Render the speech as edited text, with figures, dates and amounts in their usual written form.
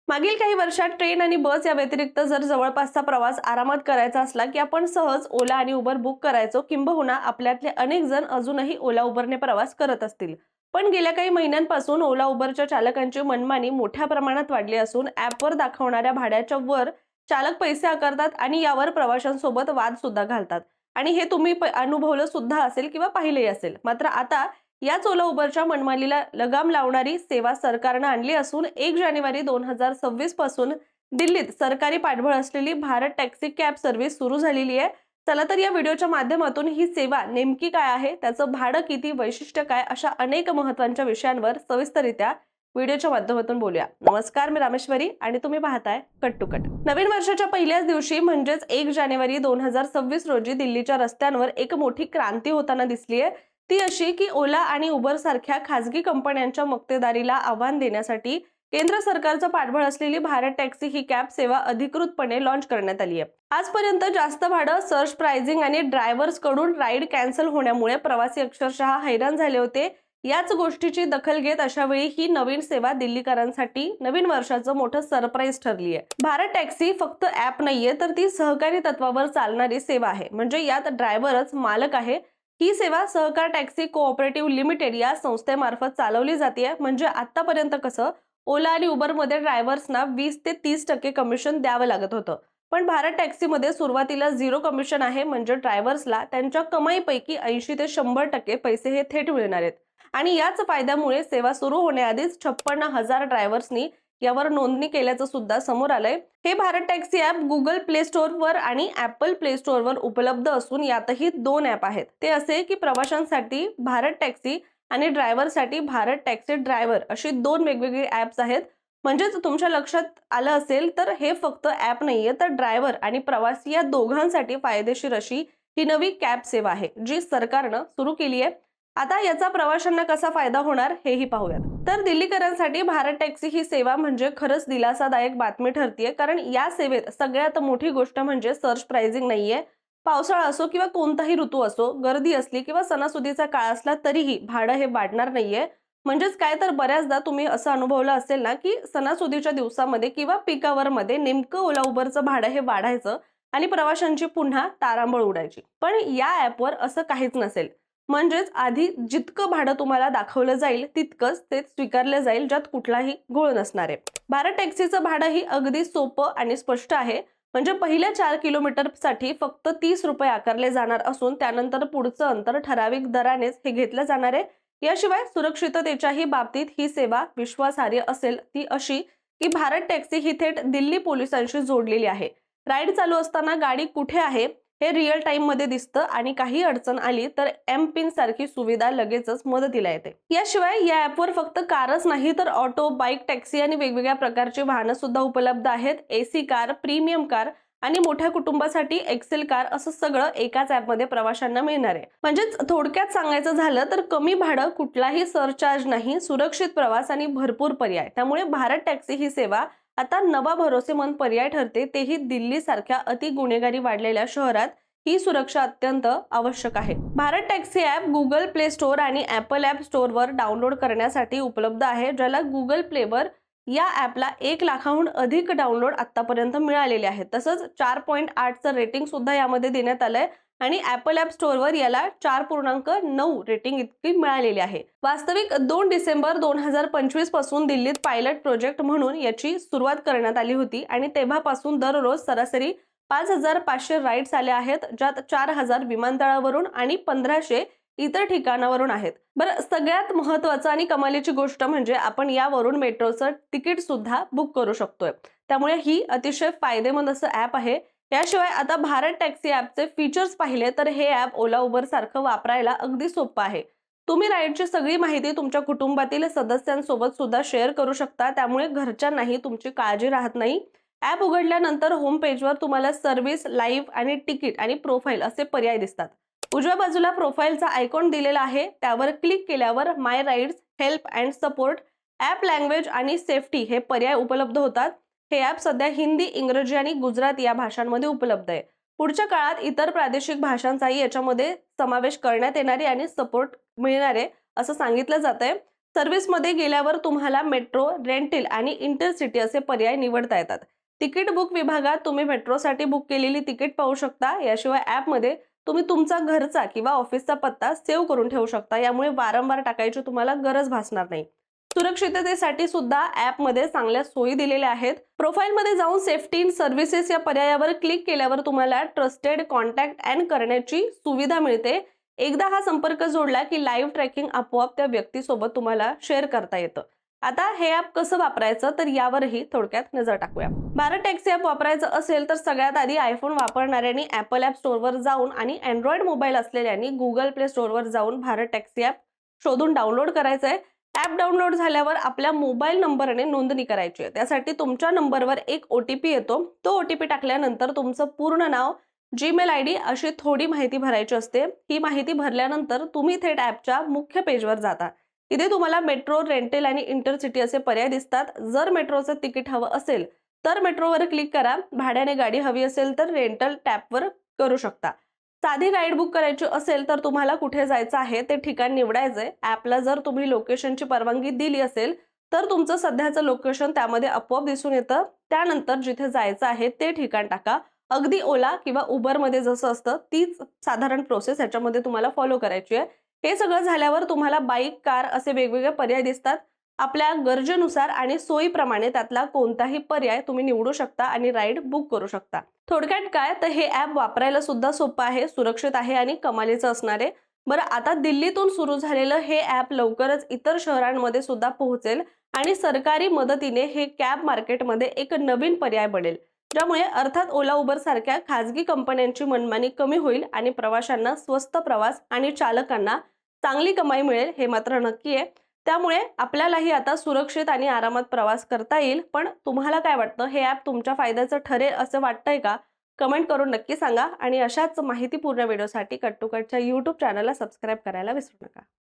मागील काही वर्षात ट्रेन आणि बस या व्यतिरिक्त जर जवळपासचा प्रवास आरामात करायचा असला की आपण सहज ओला आणि उबर बुक करायचो, किंबहुना आपल्यातले अनेक जण अजूनही ओला उबरने प्रवास करत असतील. पण गेल्या काही महिन्यांपासून ओला उबरच्या चालकांची मनमानी मोठ्या प्रमाणात वाढली असून ॲपवर दाखवणाऱ्या भाड्याच्या वर चालक पैसे आकारतात आणि यावर प्रवाशांसोबत वाद सुद्धा घालतात. आणि हे तुम्ही अनुभवलं सुद्धा असेल किंवा पाहिलेही असेल. मात्र आता याच ओला उबरच्या मनमानीला लगाम लावणारी सेवा सरकारनं आणली असून 1 जानेवारी 2026 पासून दिल्लीत सरकारी पाठबळ असलेली भारत टॅक्सी कॅब सर्व्हिस सुरू झालेली आहे. चला तर या व्हिडिओच्या माध्यमातून ही सेवा नेमकी काय आहे, त्याचं भाडं किती, वैशिष्ट्य काय, अशा अनेक महत्त्वाच्या विषयांवर सविस्तररित्या व्हिडिओच्या माध्यमातून बोलूया. नमस्कार, मी रामेश्वरी आणि तुम्ही पाहताय कट टू कट. नवीन वर्षाच्या पहिल्याच दिवशी म्हणजेच 1 जानेवारी 2026 रोजी दिल्लीच्या रस्त्यांवर एक मोठी क्रांती होताना दिसली आहे. ती अशी की ओला आणि उबर सारख्या खासगी कंपन्यांच्या मक्तेदारीला आव्हान देण्यासाठी केंद्र सरकारचं पाठबळ असलेली भारत टॅक्सी ही कॅब सेवा अधिकृतपणे लॉन्च करण्यात आली आहे. आजपर्यंत जास्त भाडं, सर्च प्राइसिंग आणि ड्रायव्हर्स कडून राईड कॅन्सल होण्यामुळे प्रवासी अक्षरशः हैराण झाले होते. याच गोष्टीची दखल घेत अशा वेळी ही नवीन सेवा दिल्लीकरांसाठी नवीन वर्षाचं मोठं सरप्राईज ठरली आहे. भारत टॅक्सी फक्त ॲप नाहीये, तर ती सहकारी तत्वावर चालणारी सेवा आहे. म्हणजे यात ड्रायव्हरच मालक आहे. ही सेवा सहकार टॅक्सी कोऑपरेटिव्ह लिमिटेड या संस्थेमार्फत चालवली जाते. म्हणजे आतापर्यंत कसं ओला आणि उबरमध्ये ड्रायव्हर्सना 20 ते 30% कमिशन द्यावं लागत होतं, पण भारत टॅक्सीमध्ये सुरुवातीला 0 कमिशन आहे. म्हणजे ड्रायव्हर्सला त्यांच्या कमाईपैकी 80 ते 100% पैसे हे थेट मिळणार आहेत. आणि याच फायद्यामुळे सेवा सुरू होण्याआधीच 56,000 ड्रायव्हर्सनी यावर नोंदणी केल्याचं सुद्धा समोर आलंय. हे Bharat taxi app Google play स्टोअरवर आणि ॲपल प्ले स्टोअरवर उपलब्ध असून यातही 2 ॲप आहेत. ते असे की प्रवाशांसाठी भारत टॅक्सी आणि ड्रायव्हरसाठी भारत टॅक्सी ड्रायव्हर अशी 2 वेगवेगळी ॲप्स आहेत. म्हणजेच तुमच्या लक्षात आलं असेल तर हे फक्त ॲप नाहीये, तर ड्रायव्हर आणि प्रवासी या दोघांसाठी फायदेशीर अशी ही नवी कॅब सेवा आहे, जी सरकारनं सुरू केली आहे. आता याचा प्रवाशांना कसा फायदा होणार हेही पाहूयात. तर दिल्लीकरांसाठी भारत टॅक्सी ही सेवा म्हणजे खरंच दिलासादायक बातमी ठरतीये, कारण या सेवेत सगळ्यात मोठी गोष्ट म्हणजे सर्च प्राइसिंग नाहीये. पावसाळा असो किंवा कोणताही ऋतू असो, गर्दी असली किंवा सणासुदीचा काळ असला तरीही भाडं हे वाढणार नाहीये. म्हणजेच काय, तर बऱ्याचदा तुम्ही असं अनुभवलं असेल ना की सणासुदीच्या दिवसामध्ये किंवा पीक मध्ये नेमकं ओला उबरचं भाडं हे वाढायचं आणि प्रवाशांची पुन्हा तारांबळ उडायची. पण या ॲपवर असं काहीच नसेल. म्हणजेच आधी जितकं भाडं तुम्हाला दाखवलं जाईल तितकंच ते स्वीकारलं जाईल, ज्यात कुठलाही घोळ नसणार आहे. भारत टॅक्सीचं भाडं ही अगदी सोपं आणि स्पष्ट आहे. म्हणजे पहिल्या 4 किलोमीटरसाठी फक्त 30 रुपये आकारले जाणार असून त्यानंतर पुढचं अंतर ठराविक दरानेच हे घेतलं जाणार आहे. याशिवाय सुरक्षिततेच्याही बाबतीत ही सेवा विश्वासार्ह असेल ती अशी की भारत टॅक्सी ही थेट दिल्ली पोलिसांशी जोडलेली आहे. राईड चालू असताना गाडी कुठे आहे हे रिअल टाइम मध्ये दिसतं आणि काही अडचण आली तर एम पिन सारखी सुविधा लगेचच मदतीला येते. याशिवाय या ॲपवर फक्त कारच नाही तर ऑटो, बाईक, टॅक्सी आणि वेगवेगळ्या प्रकारची वाहनं सुद्धा उपलब्ध आहेत. एसी कार, प्रीमियम कार आणि मोठ्या कुटुंबासाठी एक्सेल कार असं सगळं एकाच ॲपमध्ये प्रवाशांना मिळणार आहे. म्हणजेच थोडक्यात सांगायचं झालं तर कमी भाडं, कुठलाही सरचार्ज नाही, सुरक्षित प्रवास आणि भरपूर पर्याय. त्यामुळे भारत टॅक्सी ही सेवा आता नवा भरोसेमंद पर्याय ठरते, तेही दिल्ली सारख्या अति गुन्हेगारी वाढलेल्या शहरात ही सुरक्षा अत्यंत आवश्यक आहे. Bharat taxi app Google play store आणि ॲपल ॲप स्टोअरवर डाउनलोड करण्यासाठी उपलब्ध आहे. ज्याला गुगल प्लेवर या ॲपला 1 लाखाहून अधिक डाउनलोड आतापर्यंत मिळालेले आहेत. तसंच 4.8चं रेटिंग सुद्धा यामध्ये देण्यात आलंय आणि ॲपल ॲप स्टोअरवर याला 4.9 रेटिंग इतकी मिळालेली आहे. वास्तविक 2 डिसेंबर 2025 पासून दिल्लीत पायलट प्रोजेक्ट म्हणून याची सुरुवात करण्यात आली होती आणि तेव्हापासून दररोज सरासरी 5,500 राईड्स आले आहेत, ज्यात 4,000 विमानतळावरून आणि 1,500 इतर ठिकाणावरून आहेत. बरं, सगळ्यात महत्त्वाचं आणि कमालीची गोष्ट म्हणजे आपण यावरून मेट्रोचं तिकीट सुद्धा बुक करू शकतोय. त्यामुळे ही अतिशय फायदेमंद असं ॲप आहे. याशिवाय आता भारत टॅक्सी ॲपचे फीचर्स पाहिले तर हे ॲप ओला उबर सारखं वापरायला अगदी सोपं आहे. तुम्ही राईडची सगळी माहिती तुमच्या कुटुंबातील सदस्यांसोबत सुद्धा शेअर करू शकता. त्यामुळे घरच्यांनाही तुमची काळजी राहत नाही. ॲप उघडल्यानंतर होम पेजवर तुम्हाला सर्व्हिस, लाईव्ह आणि तिकीट आणि प्रोफाईल असे पर्याय दिसतात. उजव्या बाजूला प्रोफाईलचा आयकॉन दिलेला आहे, त्यावर क्लिक केल्यावर my rides, help and support, app language आणि सेफ्टी हे पर्याय उपलब्ध होतात. हे ॲप सध्या हिंदी, इंग्रजी आणि गुजराती या भाषांमध्ये उपलब्ध आहे. पुढच्या काळात इतर प्रादेशिक भाषांचाही याच्यामध्ये समावेश करण्यात येणार आहे आणि सपोर्ट मिळणार आहे असं सांगितलं जातंय. सर्व्हिसमध्ये गेल्यावर तुम्हाला मेट्रो, रेंटल आणि इंटरसिटी असे पर्याय निवडता येतात. तिकीट बुक विभागात तुम्ही मेट्रोसाठी बुक केलेली तिकीट पाहू शकता. याशिवाय ॲपमध्ये तुम्ही तुमचा घरचा किंवा ऑफिसचा पत्ता सेव्ह करून ठेवू शकता. यामुळे वारंवार टाकायची तुम्हाला गरज भासणार नाही. सुरक्षिततेसाठी सुद्धा ॲपमध्ये चांगल्या सोयी दिलेल्या आहेत. प्रोफाईलमध्ये जाऊन सेफ्टी इन सर्व्हिसेस या पर्यायावर क्लिक केल्यावर तुम्हाला ट्रस्टेड कॉन्टॅक्ट अँड करण्याची सुविधा मिळते. एकदा हा संपर्क जोडला की लाईव्ह ट्रॅकिंग आपोआप त्या व्यक्तीसोबत तुम्हाला शेअर करता येतं. आता हे ॲप कसं वापरायचं तर यावरही थोडक्यात नजर टाकूया. भारत टॅक्सी ॲप वापरायचं असेल तर सगळ्यात आधी आयफोन वापरणाऱ्यांनी ॲपल ॲप स्टोअरवर जाऊन आणि अँड्रॉइड मोबाईल असलेल्यांनी गुगल प्ले स्टोअरवर जाऊन भारत टॅक्सी ॲप शोधून डाउनलोड करायचं आहे. ॲप डाउनलोड झाल्यावर आपल्या मोबाईल नंबरने नोंदणी करायची आहे. त्यासाठी तुमच्या नंबरवर एक OTP येतो. तो OTP टाकल्यानंतर तुमचं पूर्ण नाव, जीमेल ID अशी थोडी माहिती भरायची असते. ही माहिती भरल्यानंतर तुम्ही थेट ॲपच्या मुख्य पेजवर जाता. इथे तुम्हाला मेट्रो, रेंटल आणि इंटरसिटी असे पर्याय दिसतात. जर मेट्रोचं तिकीट हवं असेल तर मेट्रोवर क्लिक करा. भाड्याने गाडी हवी असेल तर रेंटल टॅपवर करू शकता. साधी राईड बुक करायची असेल तर तुम्हाला कुठे जायचं आहे ते ठिकाण निवडायचंय. ॲपला जर तुम्ही लोकेशनची परवानगी दिली असेल तर तुमचं सध्याचं लोकेशन त्यामध्ये आपोआप दिसून येतं. त्यानंतर जिथे जायचं आहे ते ठिकाण टाका. अगदी ओला किंवा उबरमध्ये जसं असतं तीच साधारण प्रोसेस ह्याच्यामध्ये तुम्हाला फॉलो करायची आहे. हे सगळं झाल्यावर तुम्हाला बाईक, कार असे वेगवेगळे पर्याय दिसतात. आपल्या गरजेनुसार आणि सोयीप्रमाणे त्यातला कोणताही पर्याय तुम्ही निवडू शकता आणि राईड बुक करू शकता. थोडक्यात काय तर हे ॲप वापरायला सुद्धा सोपं आहे, सुरक्षित आहे आणि कमालीचं असणार आहे. बरं, आता दिल्लीतून सुरू झालेलं हे ॲप लवकरच इतर शहरांमध्ये सुद्धा पोहोचेल आणि सरकारी मदतीने हे कॅब मार्केटमध्ये एक नवीन पर्याय बनेल. ज्यामुळे अर्थात ओला, उबर सारख्या खाजगी कंपन्यांची मनमानी कमी होईल आणि प्रवाशांना स्वस्त प्रवास आणि चालकांना चांगली कमाई मिळेल, हे मात्र नक्की आहे. त्यामुळे आपल्यालाही आता सुरक्षित आणि आरामात प्रवास करता येईल. पण तुम्हाला काय वाटतं, हे ॲप तुमच्या फायद्याचं ठरेल असं वाटतंय का? कमेंट करून नक्की सांगा आणि अशाच माहितीपूर्ण व्हिडिओसाठी कट टू कटच्या YouTube चॅनलला सबस्क्राईब करायला विसरू नका.